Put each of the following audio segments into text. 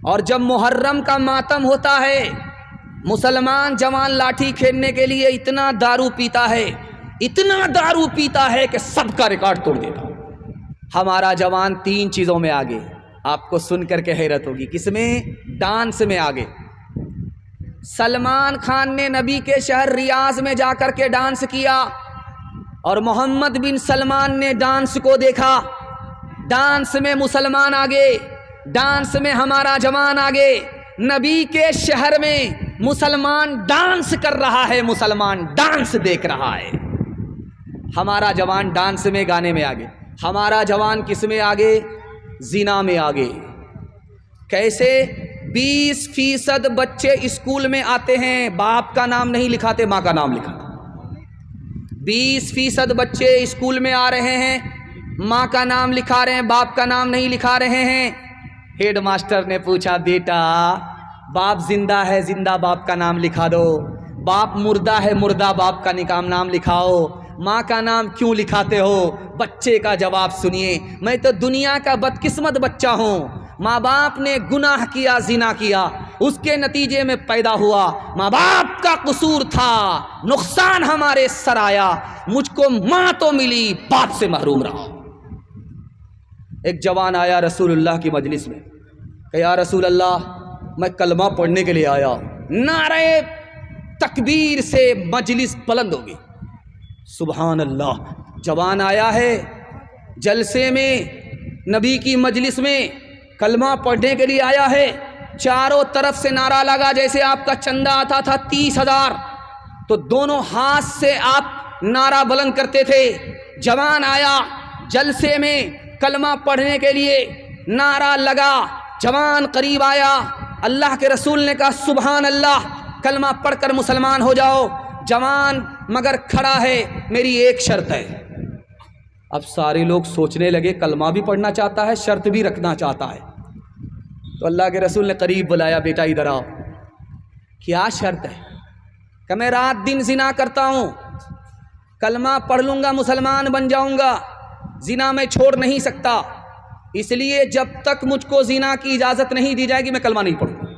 اور جب محرم کا ماتم ہوتا ہے مسلمان جوان لاٹھی کھیلنے کے لیے اتنا دارو پیتا ہے، اتنا دارو پیتا ہے کہ سب کا ریکارڈ توڑ دیتا۔ ہمارا جوان 3 چیزوں میں آگے، آپ کو سن کر کے حیرت ہوگی، کس میں؟ ڈانس میں آگے۔ سلمان خان نے نبی کے شہر ریاض میں جا کر کے ڈانس کیا اور محمد بن سلمان نے ڈانس کو دیکھا۔ ڈانس میں مسلمان آگے، ڈانس میں ہمارا جوان آگے۔ نبی کے شہر میں مسلمان ڈانس کر رہا ہے، مسلمان ڈانس دیکھ رہا ہے۔ ہمارا جوان ڈانس میں، گانے میں آگے۔ ہمارا جوان کس میں آگے؟ زنا میں آگے۔ کیسے؟ 20% بچے اسکول میں آتے ہیں، باپ کا نام نہیں لکھاتے، ماں کا نام لکھاتے۔ 20% بچے اسکول میں آ رہے ہیں، ماں کا نام لکھا رہے ہیں، باپ کا نام نہیں لکھا رہے ہیں۔ ہیڈ ماسٹر نے پوچھا، بیٹا باپ زندہ ہے، زندہ باپ کا نام لکھا دو، باپ مردہ ہے، مردہ باپ کا نام لکھاؤ، ماں کا نام کیوں لکھاتے ہو؟ بچے کا جواب سنیے، میں تو دنیا کا بدقسمت بچہ ہوں، ماں باپ نے گناہ کیا، زنا کیا، اس کے نتیجے میں پیدا ہوا، ماں باپ کا قصور تھا، نقصان ہمارے سر آیا، مجھ کو ماں تو ملی، باپ سے محروم رہا۔ ایک جوان آیا رسول اللہ کی مجلس میں کہ یا رسول اللہ میں کلمہ پڑھنے کے لیے آیا۔ نعرہ تکبیر سے مجلس بلند ہو گئی۔ سبحان اللہ، جوان آیا ہے جلسے میں، نبی کی مجلس میں کلمہ پڑھنے کے لیے آیا ہے۔ چاروں طرف سے نعرہ لگا، جیسے آپ کا چندہ آتا تھا 30,000 تو دونوں ہاتھ سے آپ نعرہ بلند کرتے تھے۔ جوان آیا جلسے میں کلمہ پڑھنے کے لیے، نعرہ لگا، جوان قریب آیا، اللہ کے رسول نے کہا سبحان اللہ، کلمہ پڑھ کر مسلمان ہو جاؤ۔ جوان مگر کھڑا ہے، میری ایک شرط ہے۔ اب سارے لوگ سوچنے لگے، کلمہ بھی پڑھنا چاہتا ہے، شرط بھی رکھنا چاہتا ہے۔ تو اللہ کے رسول نے قریب بلایا، بیٹا ادھر آؤ، کیا شرط ہے؟ کہ میں رات دن زنا کرتا ہوں، کلمہ پڑھ لوں گا مسلمان بن جاؤں گا، زنا میں چھوڑ نہیں سکتا، اس لیے جب تک مجھ کو زنا کی اجازت نہیں دی جائے گی میں کلمہ نہیں پڑھوں گا۔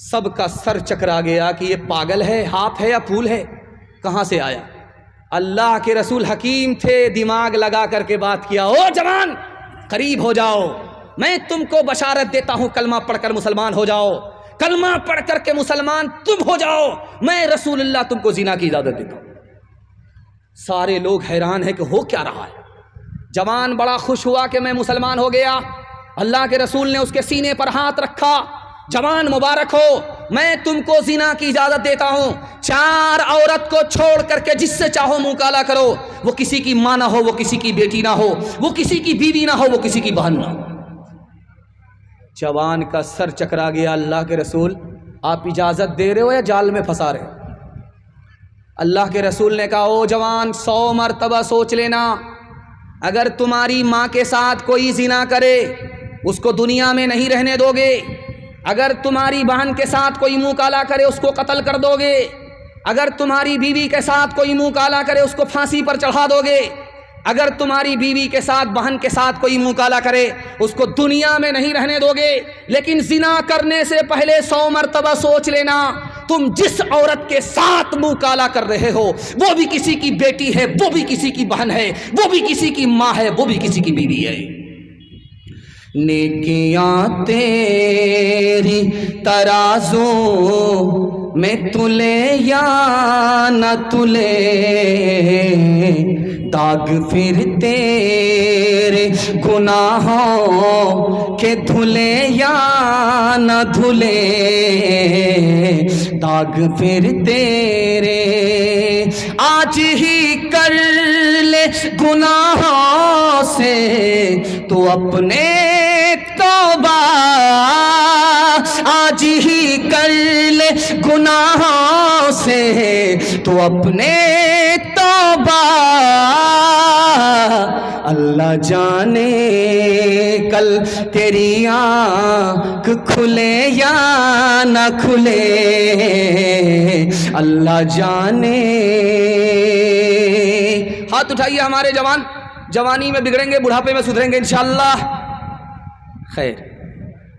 سب کا سر چکرا گیا کہ یہ پاگل ہے، ہاتھ ہے یا پھول ہے، کہاں سے آیا؟ اللہ کے رسول حکیم تھے، دماغ لگا کر کے بات کیا، او جوان قریب ہو جاؤ، میں تم کو بشارت دیتا ہوں، کلمہ پڑھ کر مسلمان ہو جاؤ، کلمہ پڑھ کر کے مسلمان تم ہو جاؤ، میں رسول اللہ تم کو زنا کی اجازت دیتا ہوں۔ سارے لوگ حیران ہیں کہ ہو کیا رہا ہے۔ جوان بڑا خوش ہوا کہ میں مسلمان ہو گیا۔ اللہ کے رسول نے اس کے سینے پر ہاتھ رکھا، جوان مبارک ہو، میں تم کو زنا کی اجازت دیتا ہوں، 4 عورت کو چھوڑ کر کے جس سے چاہو منہ کالا کرو، وہ کسی کی ماں نہ ہو، وہ کسی کی بیٹی نہ ہو، وہ کسی کی بیوی نہ ہو، وہ کسی کی بہن نہ ہو۔ جوان کا سر چکرا گیا، اللہ کے رسول آپ اجازت دے رہے ہو یا جال میں پھنسا رہے ہو؟ اللہ کے رسول نے کہا، او جوان 100 مرتبہ سوچ لینا، اگر تمہاری ماں کے ساتھ کوئی زنا کرے اس کو دنیا میں نہیں رہنے دو گے، اگر تمہاری بہن کے ساتھ کوئی منہ کالا کرے اس کو قتل کر دو گے، اگر تمہاری بیوی کے ساتھ کوئی منہ کالا کرے اس کو پھانسی پر چڑھا دو گے، اگر تمہاری بیوی کے ساتھ، بہن کے ساتھ کوئی منہ کالا کرے اس کو دنیا میں نہیں رہنے دو گے، لیکن زنا کرنے سے پہلے 100 مرتبہ سوچ لینا، تم جس عورت کے ساتھ منہ کالا کر رہے ہو وہ بھی کسی کی بیٹی ہے، وہ بھی کسی کی بہن ہے، وہ بھی کسی کی ماں ہے، وہ بھی کسی کی بیوی ہے۔ نیکیاں تیری ترازو میں تلے یا نہ تلے، داغ پھر تیرے گناہوں کے دھلے یا نہ دھلے، داغ پھر تیرے آج ہی کر لے گناہوں سے تو اپنے توبہ، آج ہی کر لے گناہوں سے تو اپنے توبہ، اللہ جانے کل تیری آنکھ کھلے یا نہ کھلے، اللہ جانے۔ ہاتھ اٹھائیے ہمارے جوان، جوانی میں بگڑیں گے، بڑھاپے میں سدھریں گے انشاءاللہ۔ خیر،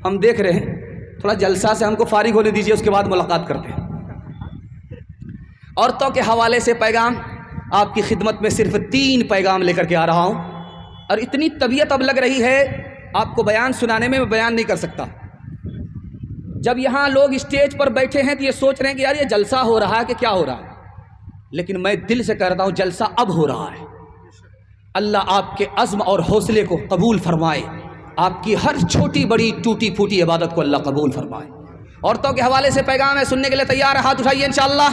ہم دیکھ رہے ہیں، تھوڑا جلسہ سے ہم کو فارغ ہونے دیجیے، اس کے بعد ملاقات کرتے ہیں۔ عورتوں کے حوالے سے پیغام، آپ کی خدمت میں صرف 3 پیغام لے کر کے آ رہا ہوں، اور اتنی طبیعت اب لگ رہی ہے آپ کو بیان سنانے میں بیان نہیں کر سکتا۔ جب یہاں لوگ اسٹیج پر بیٹھے ہیں تو یہ سوچ رہے ہیں کہ یار یہ جلسہ ہو رہا ہے کہ کیا ہو رہا ہے، لیکن میں دل سے کہتا ہوں جلسہ اب ہو رہا ہے۔ اللہ آپ کے عزم اور حوصلے کو قبول فرمائے، آپ کی ہر چھوٹی بڑی ٹوٹی پھوٹی عبادت کو اللہ قبول فرمائے۔ عورتوں کے حوالے سے پیغام ہے، سننے کے لیے تیار ہے؟ ہاتھ اٹھائیے انشاءاللہ۔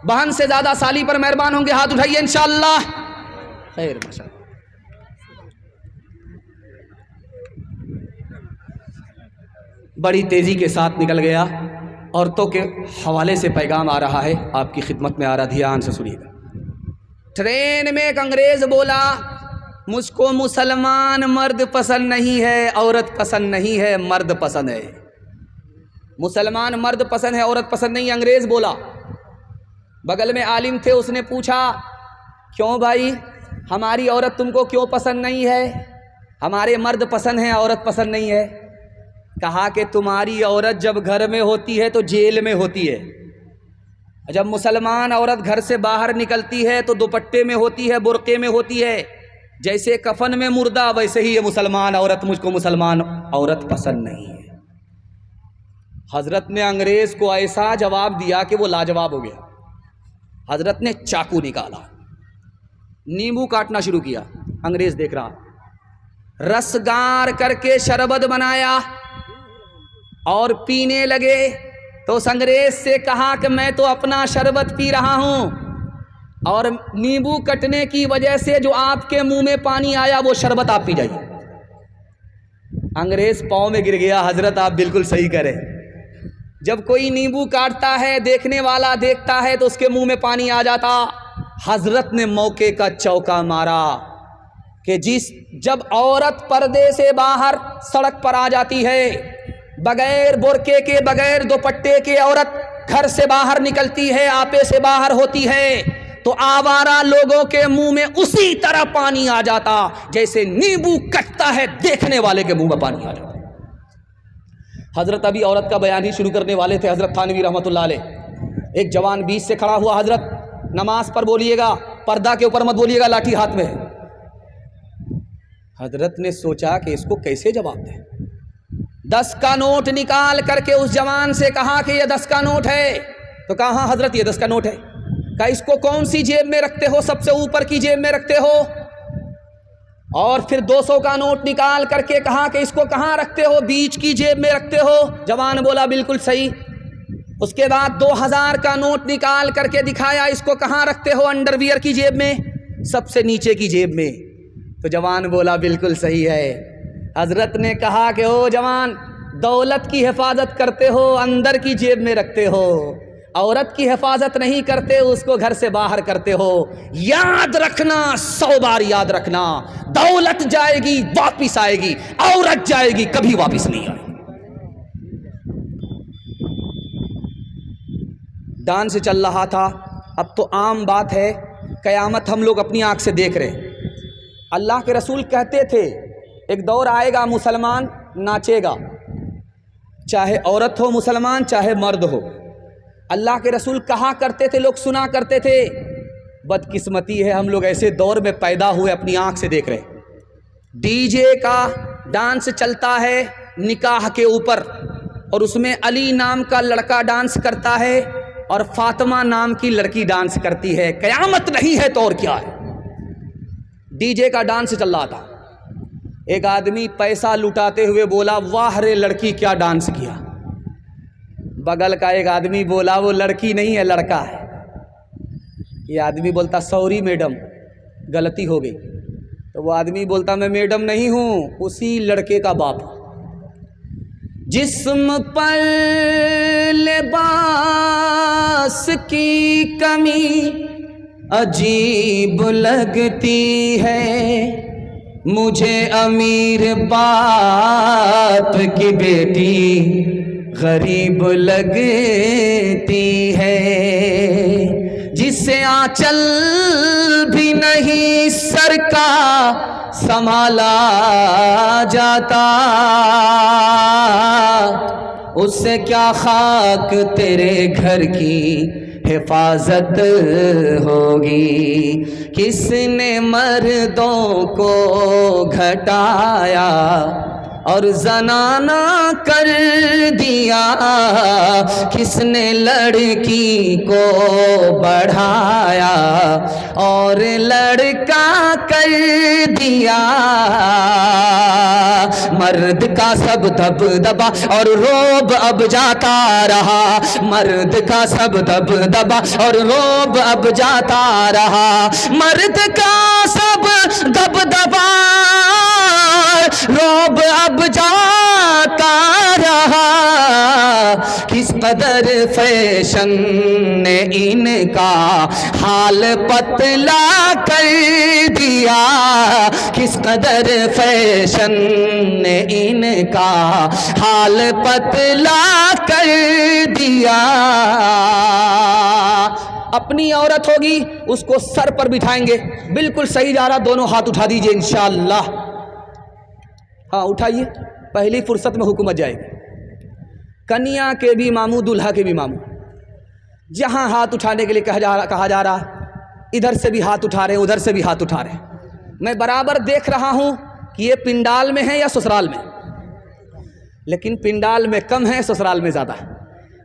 بہن سے زیادہ سالی پر مہربان ہوں گے، ہاتھ اٹھائیے انشاءاللہ۔ خیر ماشاءاللہ۔ بڑی تیزی کے ساتھ نکل گیا، عورتوں کے حوالے سے پیغام آ رہا ہے، آپ کی خدمت میں آ رہا، دھیان سے سنیے گا۔ ٹرین میں ایک انگریز بولا، مجھ کو مسلمان مرد پسند نہیں ہے، عورت پسند نہیں ہے، مرد پسند ہے۔ مسلمان مرد پسند ہے، عورت پسند نہیں ہے، انگریز بولا۔ بغل میں عالم تھے، اس نے پوچھا کیوں بھائی ہماری عورت تم کو کیوں پسند نہیں ہے؟ ہمارے مرد پسند ہیں، عورت پسند نہیں ہے۔ کہا کہ تمہاری عورت جب گھر میں ہوتی ہے تو جیل میں ہوتی ہے، جب مسلمان عورت گھر سے باہر نکلتی ہے تو دوپٹے میں ہوتی ہے، برقعے میں ہوتی ہے، جیسے کفن میں مردہ ویسے ہی یہ مسلمان عورت، مجھ کو مسلمان عورت پسند نہیں ہے۔ حضرت نے انگریز کو ایسا جواب دیا کہ وہ لاجواب ہو گیا۔ حضرت نے چاقو نکالا، نیمبو کاٹنا شروع کیا، انگریز دیکھ رہا، رس گار کر کے شربت بنایا اور پینے لگے۔ تو اس انگریز سے کہا کہ میں تو اپنا شربت پی رہا ہوں، اور نیمبو کٹنے کی وجہ سے جو آپ کے منہ میں پانی آیا وہ شربت آپ پی جائیے۔ انگریز پاؤں میں گر گیا، حضرت آپ بالکل صحیح کریں، جب کوئی نیمبو کاٹتا ہے دیکھنے والا دیکھتا ہے تو اس کے منہ میں پانی آ جاتا۔ حضرت نے موقع کا چوکا مارا کہ جب عورت پردے سے باہر سڑک پر آ جاتی ہے، بغیر برقعے کے بغیر دوپٹے کے عورت گھر سے باہر نکلتی ہے، آپے سے باہر ہوتی ہے، تو آوارہ لوگوں کے منہ میں اسی طرح پانی آ جاتا جیسے نیمبو کٹتا ہے دیکھنے والے کے منہ میں پانی آ جاتا۔ حضرت ابھی عورت کا بیان ہی شروع کرنے والے تھے، حضرت تھانوی رحمۃ اللہ علیہ۔ ایک جوان بیچ سے کھڑا ہوا، حضرت نماز پر بولیے گا، پردہ کے اوپر مت بولیے گا، لاٹھی ہاتھ میں ہے۔ حضرت نے سوچا کہ اس کو کیسے جواب دیں۔ 10 کا نوٹ نکال کر کے اس جوان سے کہا کہ یہ 10 کا نوٹ ہے، تو کہا ہاں حضرت یہ 10 کا نوٹ ہے۔ کہا اس کو کون سی جیب میں رکھتے ہو؟ سب سے اوپر کی جیب میں رکھتے ہو۔ اور پھر 200 کا نوٹ نکال کر کے کہا کہ اس کو کہاں رکھتے ہو؟ بیچ کی جیب میں رکھتے ہو۔ جوان بولا بالکل صحیح۔ اس کے بعد 2000 کا نوٹ نکال کر کے دکھایا، اس کو کہاں رکھتے ہو؟ انڈر ویئر کی جیب میں، سب سے نیچے کی جیب میں۔ تو جوان بولا بالکل صحیح ہے۔ حضرت نے کہا کہ او جوان، دولت کی حفاظت کرتے ہو اندر کی جیب میں رکھتے ہو، عورت کی حفاظت نہیں کرتے، اس کو گھر سے باہر کرتے ہو۔ یاد رکھنا، 100 بار یاد رکھنا، دولت جائے گی واپس آئے گی، عورت جائے گی کبھی واپس نہیں آئے گی۔ ڈانس چل رہا تھا، اب تو عام بات ہے، قیامت ہم لوگ اپنی آنکھ سے دیکھ رہے ہیں۔ اللہ کے رسول کہتے تھے ایک دور آئے گا مسلمان ناچے گا، چاہے عورت ہو مسلمان چاہے مرد ہو۔ اللہ کے رسول کہا کرتے تھے، لوگ سنا کرتے تھے۔ بدقسمتی ہے ہم لوگ ایسے دور میں پیدا ہوئے، اپنی آنکھ سے دیکھ رہے ہیں۔ ڈی جے کا ڈانس چلتا ہے نکاح کے اوپر، اور اس میں علی نام کا لڑکا ڈانس کرتا ہے اور فاطمہ نام کی لڑکی ڈانس کرتی ہے۔ قیامت نہیں ہے تو اور کیا ہے؟ ڈی جے کا ڈانس چل رہا تھا، ایک آدمی پیسہ لٹاتے ہوئے بولا واہ رے لڑکی کیا ڈانس کیا۔ بغل کا ایک آدمی بولا وہ لڑکی نہیں ہے لڑکا ہے۔ یہ آدمی بولتا سوری میڈم غلطی ہو گئی۔ تو وہ آدمی بولتا میں میڈم نہیں ہوں، اسی لڑکے کا باپ۔ جسم پر لباس کی کمی عجیب لگتی ہے، مجھے امیر باپ کی بیٹی غریب لگتی ہے، جسے آنچل بھی نہیں سر کا سنبھالا جاتا اس سے کیا خاک تیرے گھر کی حفاظت ہوگی. کس نے مردوں کو گھٹایا اور زنانہ کر دیا, کس نے لڑکی کو بڑھایا اور لڑکا کر دیا. مرد کا سب دبدبا اور روب اب جاتا رہا, مرد کا سب دبدبا اور روب اب جاتا رہا, مرد کا سب دبدبا روب اب جاتا رہا. کس قدر فیشن نے ان کا حال پتلا کر دیا, کس قدر فیشن نے ان کا حال پتلا کر دیا. اپنی عورت ہوگی اس کو سر پر بٹھائیں گے, بالکل صحیح جا رہا, دونوں ہاتھ اٹھا دیجئے انشاءاللہ. ہاں اٹھائیے, پہلی فرصت میں حکومت جائے گی. کنیا کے بھی ماموں دلہا کے بھی ماموں, جہاں ہاتھ اٹھانے کے لیے کہا جا رہا, ادھر سے بھی ہاتھ اٹھا رہے ہیں, ادھر سے بھی ہاتھ اٹھا رہے ہیں. میں برابر دیکھ رہا ہوں کہ یہ پنڈال میں ہے یا سسرال میں, لیکن پنڈال میں کم ہے, سسرال میں زیادہ ہے.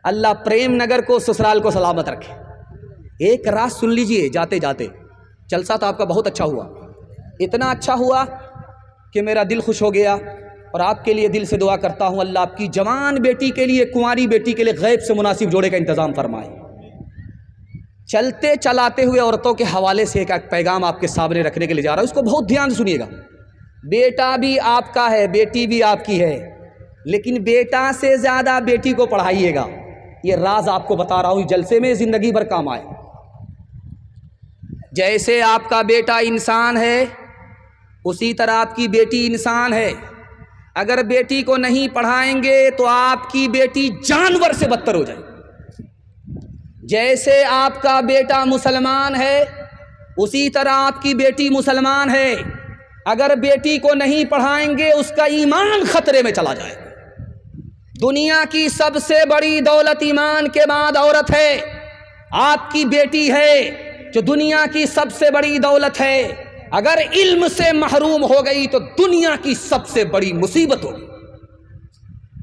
اللہ پریم نگر کو, سسرال کو سلامت رکھے. ایک راز سن لیجئے جاتے جاتے, جلسہ تو آپ کا بہت اچھا ہوا, اتنا اچھا ہوا کہ میرا دل خوش ہو گیا, اور آپ کے لیے دل سے دعا کرتا ہوں اللہ آپ کی جوان بیٹی کے لیے, کنواری بیٹی کے لیے غیب سے مناسب جوڑے کا انتظام فرمائے. چلتے چلاتے ہوئے عورتوں کے حوالے سے ایک پیغام آپ کے سامنے رکھنے کے لیے جا رہا ہوں, اس کو بہت دھیان سے سنیے گا. بیٹا بھی آپ کا ہے, بیٹی بھی آپ کی ہے, لیکن بیٹا سے زیادہ بیٹی کو پڑھائیے گا. یہ راز آپ کو بتا رہا ہوں, جلسے میں زندگی بھر کام آئے. جیسے آپ کا بیٹا انسان ہے اسی طرح آپ کی بیٹی انسان ہے. اگر بیٹی کو نہیں پڑھائیں گے تو آپ کی بیٹی جانور سے بدتر ہو جائے. جیسے آپ کا بیٹا مسلمان ہے اسی طرح آپ کی بیٹی مسلمان ہے. اگر بیٹی کو نہیں پڑھائیں گے اس کا ایمان خطرے میں چلا جائے. دنیا کی سب سے بڑی دولت ایمان کے بعد عورت ہے. آپ کی بیٹی ہے جو دنیا کی سب سے بڑی دولت ہے. اگر علم سے محروم ہو گئی تو دنیا کی سب سے بڑی مصیبت ہوگی.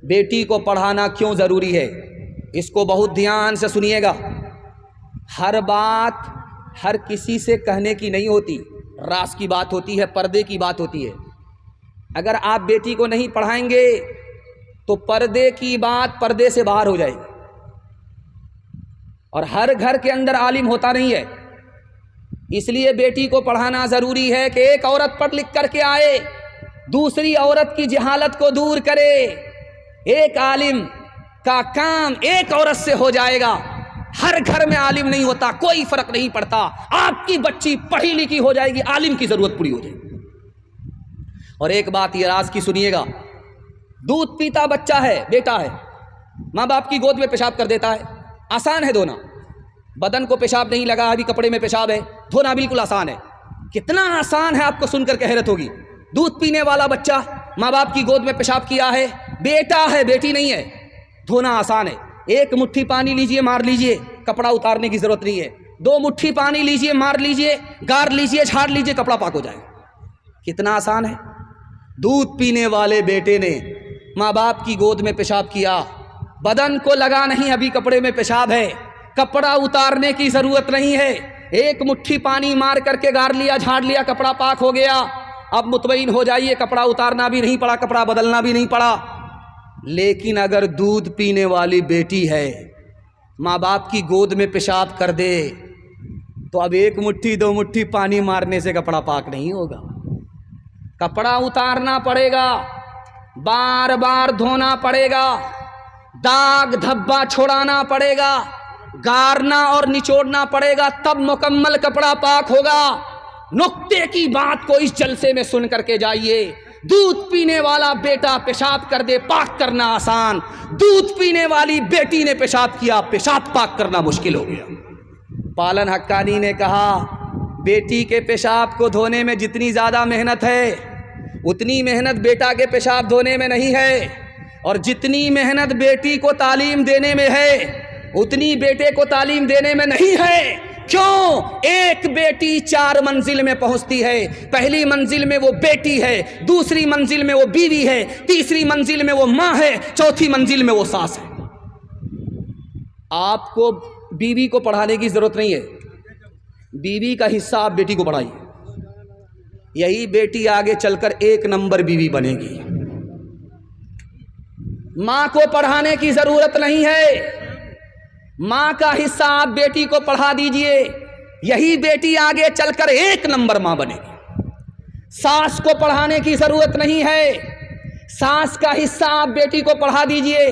بیٹی کو پڑھانا کیوں ضروری ہے, اس کو بہت دھیان سے سنیے گا. ہر بات ہر کسی سے کہنے کی نہیں ہوتی, راز کی بات ہوتی ہے, پردے کی بات ہوتی ہے. اگر آپ بیٹی کو نہیں پڑھائیں گے تو پردے کی بات پردے سے باہر ہو جائے گی. اور ہر گھر کے اندر عالم ہوتا نہیں ہے, اس لیے بیٹی کو پڑھانا ضروری ہے کہ ایک عورت پڑھ لکھ کر کے آئے, دوسری عورت کی جہالت کو دور کرے. ایک عالم کا کام ایک عورت سے ہو جائے گا. ہر گھر میں عالم نہیں ہوتا, کوئی فرق نہیں پڑتا. آپ کی بچی پڑھی لکھی ہو جائے گی, عالم کی ضرورت پوری ہو جائے گی. اور ایک بات یہ راز کی سنیے گا, دودھ پیتا بچہ ہے, بیٹا ہے, ماں باپ کی گود میں پیشاب کر دیتا ہے, آسان ہے دھونا. بدن کو پیشاب نہیں لگا, ابھی کپڑے میں پیشاب ہے, دھونا بالکل آسان ہے. کتنا آسان ہے آپ کو سن کر کے حیرت ہوگی. دودھ پینے والا بچہ ماں باپ کی گود میں پیشاب کیا ہے, بیٹا ہے, بیٹی نہیں ہے, دھونا آسان ہے. ایک مٹھی پانی لیجئے, مار لیجئے, کپڑا اتارنے کی ضرورت نہیں ہے. 2 مٹھی پانی لیجئے, مار لیجئے, گار لیجئے, جھاڑ لیجئے, کپڑا پاک ہو جائے. کتنا آسان ہے. دودھ پینے والے بیٹے نے ماں باپ کی گود میں پیشاب کیا, بدن کو لگا نہیں, ابھی کپڑے میں پیشاب ہے, کپڑا اتارنے کی ضرورت نہیں ہے. ایک مٹھی پانی مار کر کے گار لیا, جھاڑ لیا, کپڑا پاک ہو گیا. اب مطمئن ہو جائیے, کپڑا اتارنا بھی نہیں پڑا, کپڑا بدلنا بھی نہیں پڑا. لیکن اگر دودھ پینے والی بیٹی ہے, ماں باپ کی گود میں پیشاب کر دے, تو اب 1 مٹھی 2 مٹھی پانی مارنے سے کپڑا پاک نہیں ہوگا. کپڑا اتارنا پڑے گا, بار بار دھونا پڑے گا, داغ دھبا چھوڑانا پڑے گا, گارنا اور نچوڑنا پڑے گا, تب مکمل کپڑا پاک ہوگا. نقطے کی بات کو اس جلسے میں سن کر کے جائیے. دودھ پینے والا بیٹا پیشاب کر دے, پاک کرنا آسان. دودھ پینے والی بیٹی نے پیشاب کیا, پیشاب پاک کرنا مشکل ہو گیا. پالن حقانی نے کہا بیٹی کے پیشاب کو دھونے میں جتنی زیادہ محنت ہے اتنی محنت بیٹا کے پیشاب دھونے میں نہیں ہے. اور جتنی محنت بیٹی کو تعلیم دینے میں ہے اتنی بیٹے کو تعلیم دینے میں نہیں ہے. کیوں؟ ایک بیٹی 4 منزل میں پہنچتی ہے. پہلی منزل میں وہ بیٹی ہے، دوسری منزل میں وہ بیوی ہے، تیسری منزل میں وہ ماں ہے، چوتھی منزل میں وہ ساس ہے. آپ کو بیوی کو پڑھانے کی ضرورت نہیں ہے، بیوی کا حصہ آپ بیٹی کو پڑھائیے. یہی بیٹی آگے چل کر 1 نمبر بیوی بنے گی. ماں کو پڑھانے کی ضرورت نہیں ہے، ماں کا حصہ آپ بیٹی کو پڑھا دیجئے، یہی بیٹی آگے چل کر 1 نمبر ماں بنے گی. ساس کو پڑھانے کی ضرورت نہیں ہے، ساس کا حصہ آپ بیٹی کو پڑھا دیجئے،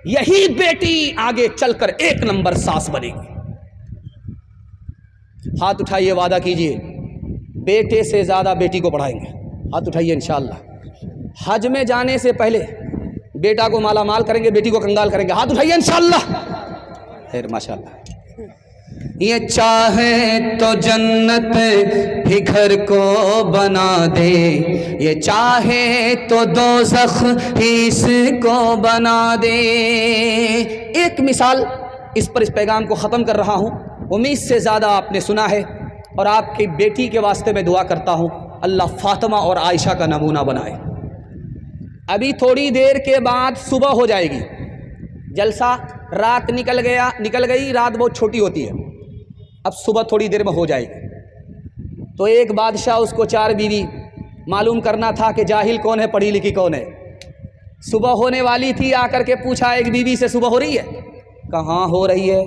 یہی بیٹی آگے چل کر 1 نمبر ساس بنے گی. ہاتھ اٹھائیے، وعدہ کیجئے بیٹے سے زیادہ بیٹی کو پڑھائیں گے. ہاتھ اٹھائیے انشاءاللہ. حج میں جانے سے پہلے بیٹا کو مالا مال کریں گے، بیٹی کو کنگال کریں گے. ہاتھ اٹھائیے انشاءاللہ. خیر ماشاءاللہ. یہ چاہے تو جنت ہی گھر کو بنا دے، یہ چاہے تو دوزخ ہی اس کو بنا دے. ایک مثال اس پر اس پیغام کو ختم کر رہا ہوں. امید سے زیادہ آپ نے سنا ہے، اور آپ کی بیٹی کے واسطے میں دعا کرتا ہوں اللہ فاطمہ اور عائشہ کا نمونہ بنائے. ابھی تھوڑی دیر کے بعد صبح ہو جائے گی. جلسہ رات نکل گئی، رات بہت چھوٹی ہوتی ہے. اب صبح تھوڑی دیر میں ہو جائے گی. تو ایک بادشاہ، اس کو 4 بیوی، معلوم کرنا تھا کہ جاہل کون ہے، پڑھی لکھی کون ہے. صبح ہونے والی تھی، آ کر کے پوچھا ایک بیوی سے صبح ہو رہی ہے؟ کہاں ہو رہی ہے؟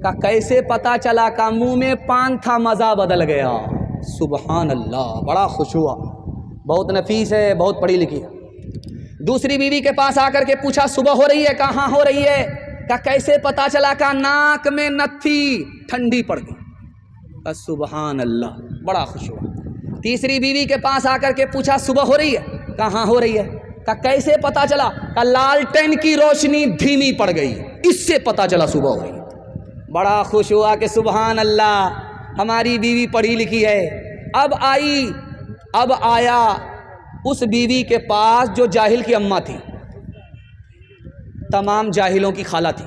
کہا کیسے پتا چلا؟ کا منہ میں پان تھا، مزہ بدل گیا. سبحان اللہ، بڑا خوش ہوا، بہت نفیس ہے، بہت پڑھی لکھی ہے. دوسری بیوی کے پاس آ کر کے پوچھا صبح ہو رہی ہے؟ کہاں ہو رہی ہے؟ کہا کیسے پتا چلا؟ کہا ناک میں نت تھی، ٹھنڈی پڑ گئی. سبحان اللہ، بڑا خوش ہوا. تیسری بیوی کے پاس آ کر کے پوچھا صبح ہو رہی ہے؟ کہاں ہو رہی ہے؟ کہا کیسے پتا چلا؟ کہا لالٹین کی روشنی دھیمی پڑ گئی، اس سے پتا چلا صبح ہو رہی ہے. بڑا خوش ہوا کہ سبحان اللہ، ہماری بیوی پڑھی لکھی ہے. اب آیا اس بیوی کے پاس جو جاہل کی اماں تھی، تمام جاہلوں کی خالہ تھی،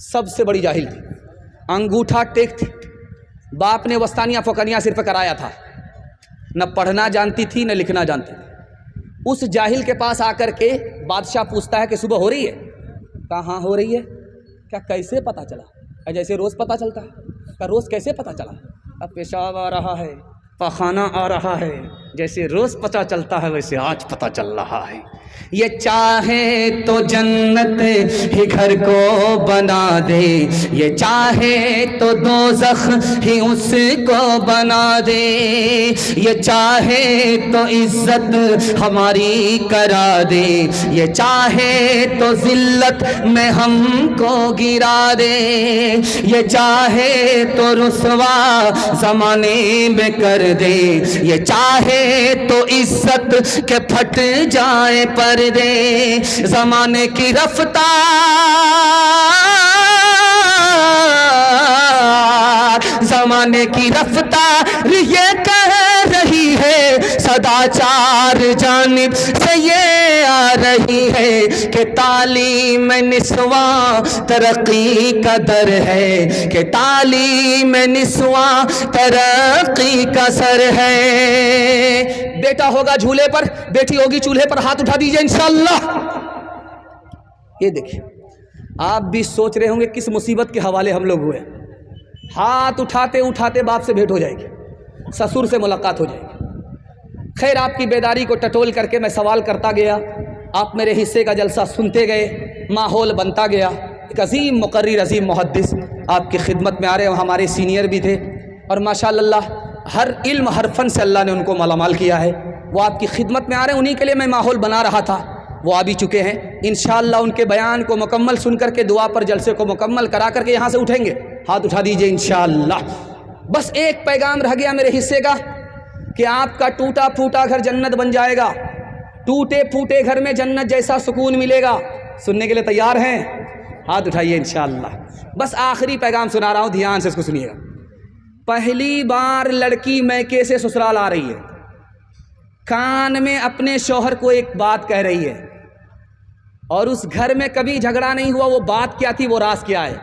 سب سے بڑی جاہل تھی، انگوٹھا ٹیک تھی. باپ نے وستانیہ فوقانیہ صرف کرایا تھا، نہ پڑھنا جانتی تھی نہ لکھنا جانتی تھی. اس جاہل کے پاس آ کر کے بادشاہ پوچھتا ہے کہ صبح ہو رہی ہے؟ کہاں ہو رہی ہے؟ کیا کیسے پتا چلا؟ جیسے روز پتا چلتا ہے. کیا روز کیسے پتا چلا؟ اب پیشاب آ رہا ہے، پخانہ آ رہا ہے، جیسے روز پتا چلتا ہے ویسے آج پتا چل رہا ہے. یہ چاہے تو جنت ہی گھر کو بنا دے، یہ چاہے تو دوزخ ہی اس کو بنا دے، یہ چاہے تو عزت ہماری کرا دے، یہ چاہے تو ذلت میں ہم کو گرا دے، یہ چاہے تو رسوا زمانے میں کر دے، یہ چاہے تو عزت کے پھٹ جائے پردے. زمانے کی رفتار یہ کہہ رہی ہے، صدا 4 جانب سے یہ آ رہی ہے کہ تعلیم نسواں ترقی کا در ہے، کہ تعلیم نسواں ترقی کا سر ہے. بیٹا ہوگا جھولے پر، بیٹی ہوگی چولہے پر. ہاتھ اٹھا دیجئے انشاءاللہ. یہ دیکھیں، آپ بھی سوچ رہے ہوں گے کس مصیبت کے حوالے ہم لوگ ہوئے. ہاتھ اٹھاتے اٹھاتے باپ سے بھیٹ ہو جائے گی، سسر سے ملاقات ہو جائے گی. خیر، آپ کی بیداری کو ٹٹول کر کے میں سوال کرتا گیا، آپ میرے حصے کا جلسہ سنتے گئے، ماحول بنتا گیا. ایک عظیم مقرر، عظیم محدث آپ کی خدمت میں آ رہے ہیں، ہمارے سینئر بھی تھے، اور ماشاءاللہ ہر علم ہر فن سے اللہ نے ان کو مالا مال کیا ہے. وہ آپ کی خدمت میں آ رہے ہیں، انہی کے لیے میں ماحول بنا رہا تھا. وہ آ بھی چکے ہیں. انشاءاللہ ان کے بیان کو مکمل سن کر کے دعا پر جلسے کو مکمل کرا کر کے یہاں سے اٹھیں گے. ہاتھ اٹھا دیجئے انشاءاللہ. بس ایک پیغام رہ گیا میرے حصے کا کہ آپ کا ٹوٹا پھوٹا گھر جنت بن جائے گا. ٹوٹے پھوٹے گھر میں جنت جیسا سکون ملے گا. سننے کے لیے تیار ہیں؟ ہاتھ اٹھائیے انشاءاللہ. بس آخری پیغام سنا رہا ہوں، دھیان سے اس کو سنیے گا. پہلی بار لڑکی میکے سے سسرال آ رہی ہے، کان میں اپنے شوہر کو ایک بات کہہ رہی ہے اور اس گھر میں کبھی جھگڑا نہیں ہوا. وہ بات کیا تھی, وہ راز کیا ہے؟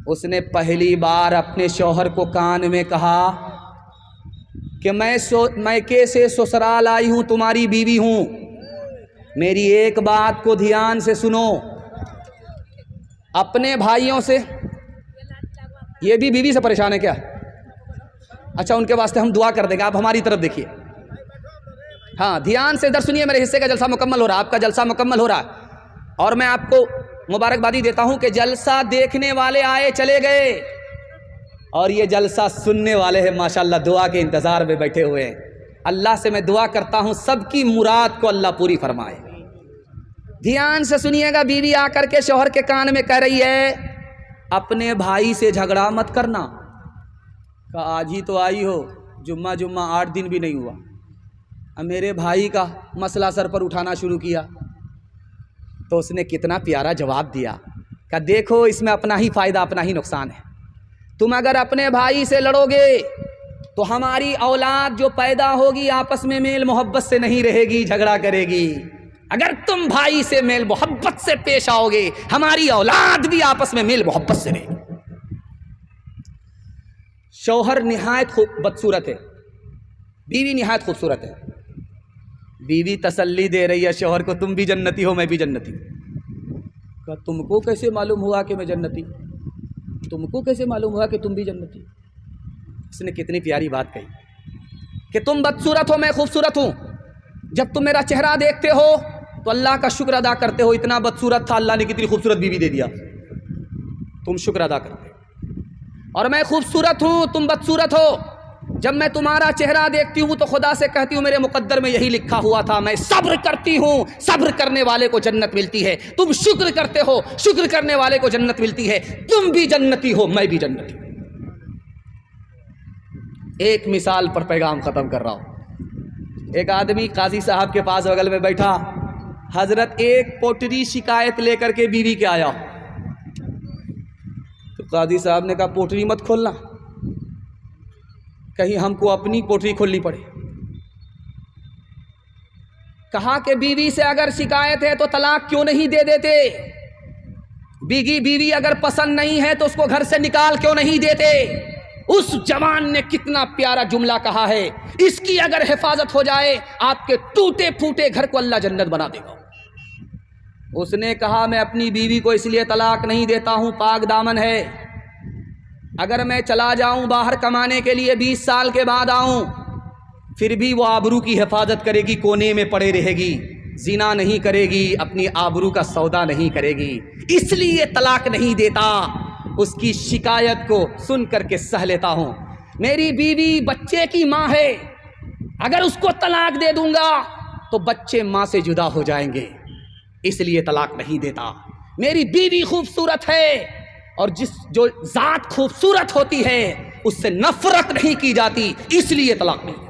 اس نے پہلی بار اپنے شوہر کو کان میں کہا کہ میں کیسے سسرال آئی ہوں, تمہاری بیوی ہوں, میری ایک بات کو دھیان سے سنو. اپنے بھائیوں سے, یہ بھی بیوی سے پریشان ہے کیا؟ اچھا, ان کے واسطے ہم دعا کر دیں گے, آپ ہماری طرف دیکھیے. ہاں, دھیان سے ادھر سنیے, میرے حصے کا جلسہ مکمل ہو رہا ہے, آپ کا جلسہ مکمل ہو رہا ہے. اور میں آپ کو مبارکبادی دیتا ہوں کہ جلسہ دیکھنے والے آئے چلے گئے, اور یہ جلسہ سننے والے ہیں ماشاءاللہ دعا کے انتظار میں بیٹھے ہوئے ہیں. اللہ سے میں دعا کرتا ہوں سب کی مراد کو اللہ پوری فرمائے. دھیان سے سنیے گا. بیوی آ کر کے شوہر کے کان میں کہہ رہی ہے اپنے بھائی سے جھگڑا مت کرنا. کہا آج ہی تو آئی ہو, جمعہ 8 دن بھی نہیں ہوا. اب میرے بھائی کا مسئلہ سر پر اٹھانا شروع کیا تو اس نے کتنا پیارا جواب دیا کہ دیکھو اس میں اپنا ہی فائدہ اپنا ہی نقصان ہے. تم اگر اپنے بھائی سے لڑو گے تو ہماری اولاد جو پیدا ہوگی آپس میں میل محبت سے نہیں رہے گی, جھگڑا کرے گی. اگر تم بھائی سے میل محبت سے پیش آؤ گے ہماری اولاد بھی آپس میں میل محبت سے رہے گی. شوہر نہایت بدصورت ہے, بیوی نہایت خوبصورت ہے. بیوی تسلی دے رہی ہے شوہر کو, تم بھی جنتی ہو میں بھی جنتی ہوں. کہ تم کو کیسے معلوم ہوا کہ میں جنتی, تم کو کیسے معلوم ہوا کہ تم بھی جنتی. اس نے کتنی پیاری بات کہی کہ تم بدصورت ہو میں خوبصورت ہوں. جب تم میرا چہرہ دیکھتے ہو تو اللہ کا شکر ادا کرتے ہو, اتنا بدصورت تھا اللہ نے کتنی خوبصورت بیوی دے دیا, تم شکر ادا کرتے. اور میں خوبصورت ہوں تم بدصورت ہو, جب میں تمہارا چہرہ دیکھتی ہوں تو خدا سے کہتی ہوں میرے مقدر میں یہی لکھا ہوا تھا, میں صبر کرتی ہوں, صبر کرنے والے کو جنت ملتی ہے. تم شکر کرتے ہو, شکر کرنے والے کو جنت ملتی ہے. تم بھی جنتی ہو میں بھی جنتی ہوں. ایک مثال پر پیغام ختم کر رہا ہوں. ایک آدمی قاضی صاحب کے پاس بغل میں بیٹھا, حضرت ایک پوٹری شکایت لے کر کے بیوی کے آیا. تو قاضی صاحب نے کہا پوٹری مت کھولنا, کہیں ہم کو اپنی پوٹری کھولنی پڑے. کہا کہ بیوی سے اگر شکایت ہے تو طلاق کیوں نہیں دے دیتے, بیوی اگر پسند نہیں ہے تو اس کو گھر سے نکال کیوں نہیں دیتے. اس جوان نے کتنا پیارا جملہ کہا ہے, اس کی اگر حفاظت ہو جائے آپ کے ٹوٹے پھوٹے گھر کو اللہ جنت بنا دے گا. اس نے کہا میں اپنی بیوی کو اس لیے طلاق نہیں دیتا ہوں, پاک دامن ہے, اگر میں چلا جاؤں باہر کمانے کے لیے 20 سال کے بعد آؤں پھر بھی وہ آبرو کی حفاظت کرے گی, کونے میں پڑے رہے گی, زنا نہیں کرے گی, اپنی آبرو کا سودا نہیں کرے گی, اس لیے طلاق نہیں دیتا. اس کی شکایت کو سن کر کے سہ لیتا ہوں. میری بیوی بچے کی ماں ہے, اگر اس کو طلاق دے دوں گا تو بچے ماں سے جدا ہو جائیں گے, اس لیے طلاق نہیں دیتا. میری بیوی خوبصورت ہے, اور جو ذات خوبصورت ہوتی ہے اس سے نفرت نہیں کی جاتی, اس لیے طلاق نہیں.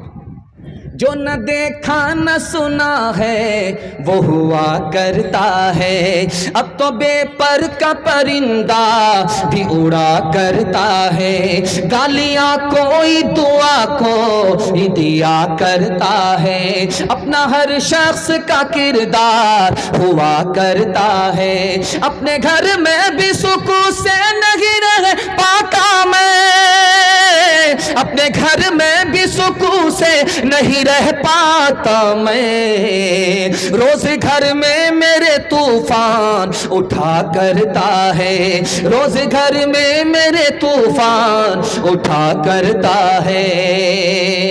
جو نہ دیکھا نہ سنا ہے وہ ہوا کرتا ہے, اب تو بے پر کا پرندہ بھی اڑا کرتا ہے, گالیاں کوئی دعا کو دیا کرتا ہے, اپنا ہر شخص کا کردار ہوا کرتا ہے, اپنے گھر میں بھی سکون سے نہیں رہ پاتا میں, اپنے گھر میں بھی سکون سے نہیں رہ پاتا میں, روز گھر میں میرے طوفان اٹھا کرتا ہے, روز گھر میں میرے طوفان اٹھا کرتا ہے.